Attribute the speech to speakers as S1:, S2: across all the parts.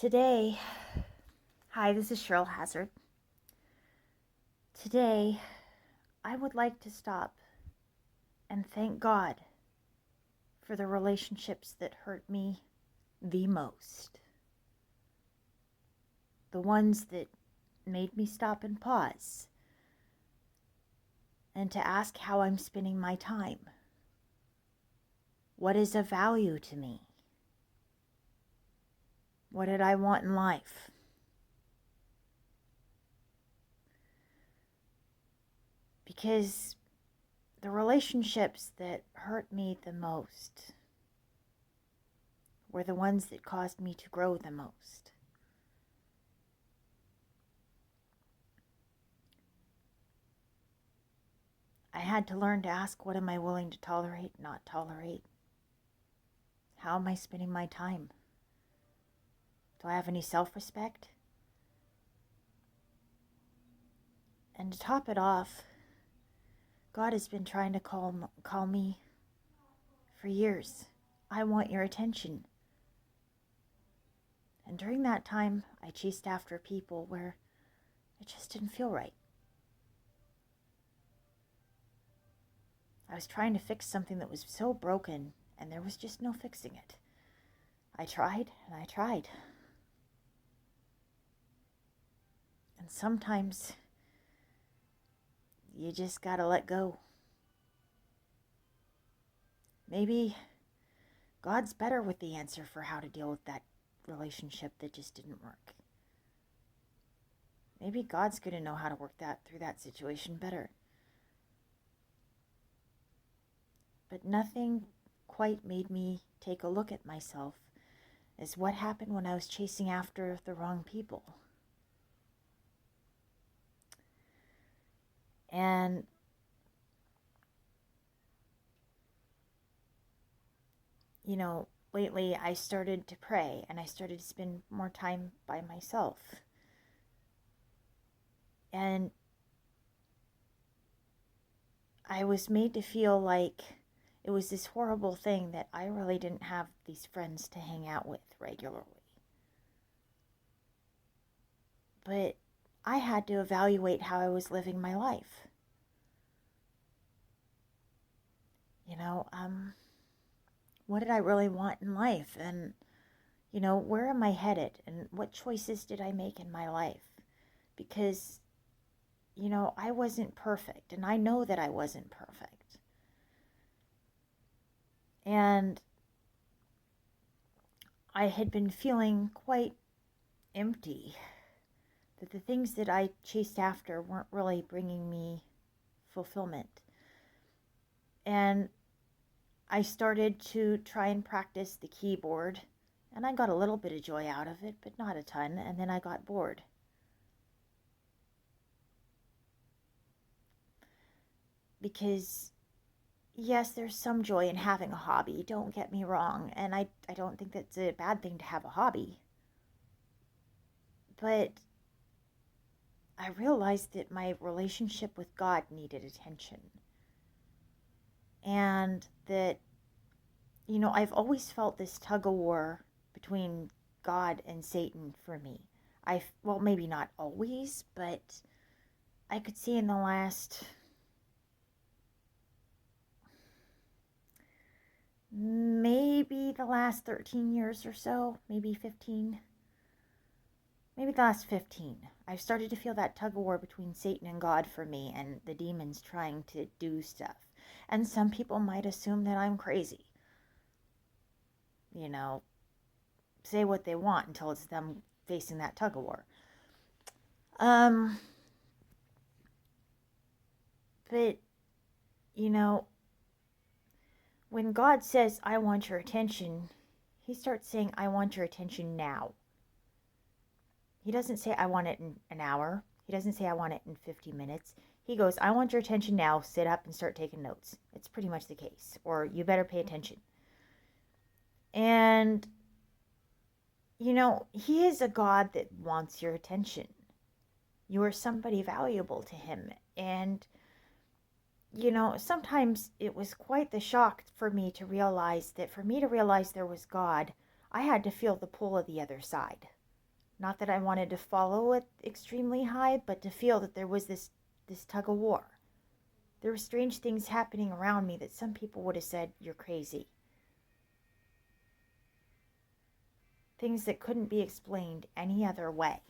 S1: Today, hi, this is Cheryl Hazard. Today, I would like to stop and thank God for the relationships that hurt me the most. The ones that made me stop and pause, and to ask how I'm spending my time. What is of value to me? What did I want in life? Because the relationships that hurt me the most were the ones that caused me to grow the most. I had to learn to ask, what am I willing to tolerate, not tolerate? How am I spending my time? Do I have any self-respect? And to top it off, God has been trying to call me for years. I want your attention. And during that time, I chased after people where it just didn't feel right. I was trying to fix something that was so broken, and there was just no fixing it. I tried and I tried. And sometimes you just gotta let go. Maybe God's better with the answer for how to deal with that relationship that just didn't work. Maybe God's going to know how to work through that situation better. But nothing quite made me take a look at myself as what happened when I was chasing after the wrong people. And lately I started to pray and I started to spend more time by myself. And I was made to feel like it was this horrible thing that I really didn't have these friends to hang out with regularly. But I had to evaluate how I was living my life. What did I really want in life? And, where am I headed? And what choices did I make in my life? Because, I wasn't perfect. And I know that I wasn't perfect. And I had been feeling quite empty. That the things that I chased after weren't really bringing me fulfillment. And I started to try and practice the keyboard, and I got a little bit of joy out of it, but not a ton, and then I got bored. Because, yes, there's some joy in having a hobby, don't get me wrong, and I don't think that's a bad thing to have a hobby. But I realized that my relationship with God needed attention. And that, I've always felt this tug of war between God and Satan for me. Well, maybe not always, but I could see in the last maybe the last 13 years or so, maybe 15, maybe the last 15. I've started to feel that tug of war between Satan and God for me, and the demons trying to do stuff. And some people might assume that I'm crazy. Say what they want until it's them facing that tug of war. But, when God says, I want your attention, he starts saying, I want your attention now. He doesn't say, I want it in an hour. He doesn't say, I want it in 50 minutes. He goes, I want your attention now. Sit up and start taking notes. It's pretty much the case. Or you better pay attention. And, he is a God that wants your attention. You are somebody valuable to him. And, sometimes it was quite the shock for me to realize that for me to realize there was God, I had to feel the pull of the other side. Not that I wanted to follow it extremely high, but to feel that there was this tug of war. There were strange things happening around me that some people would have said, "You're crazy." Things that couldn't be explained any other way.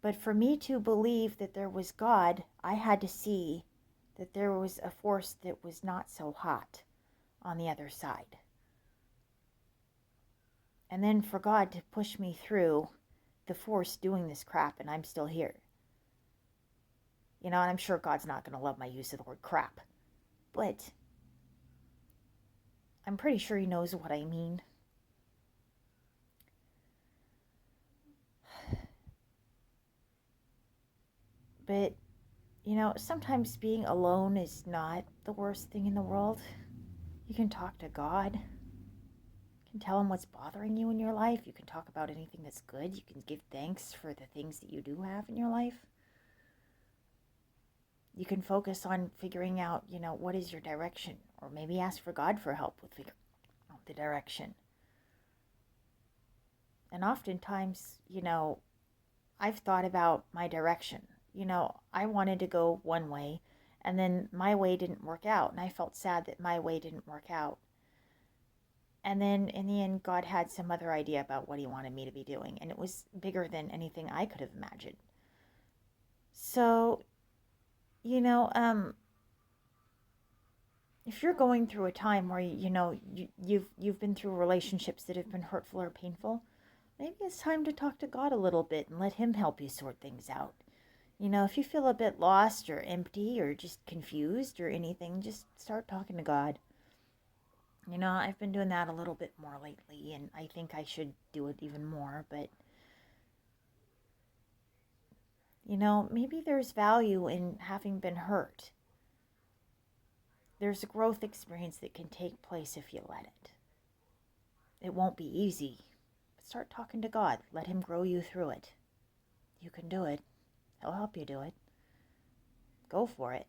S1: But for me to believe that there was God, I had to see that there was a force that was not so hot on the other side. And then for God to push me through the force doing this crap, and I'm still here. And I'm sure God's not going to love my use of the word crap. But I'm pretty sure he knows what I mean. But, sometimes being alone is not the worst thing in the world. You can talk to God. You can tell him what's bothering you in your life. You can talk about anything that's good. You can give thanks for the things that you do have in your life. You can focus on figuring out, what is your direction? Or maybe ask for God for help with figuring out the direction. And oftentimes, I've thought about my direction. I wanted to go one way, and then my way didn't work out, and I felt sad that my way didn't work out. And then in the end, God had some other idea about what he wanted me to be doing, and it was bigger than anything I could have imagined. So, if you're going through a time where you've been through relationships that have been hurtful or painful, maybe it's time to talk to God a little bit and let him help you sort things out. If you feel a bit lost or empty or just confused or anything, just start talking to God. I've been doing that a little bit more lately, and I think I should do it even more, but maybe there's value in having been hurt. There's a growth experience that can take place if you let it. It won't be easy, but start talking to God. Let him grow you through it. You can do it. He'll help you do it. Go for it.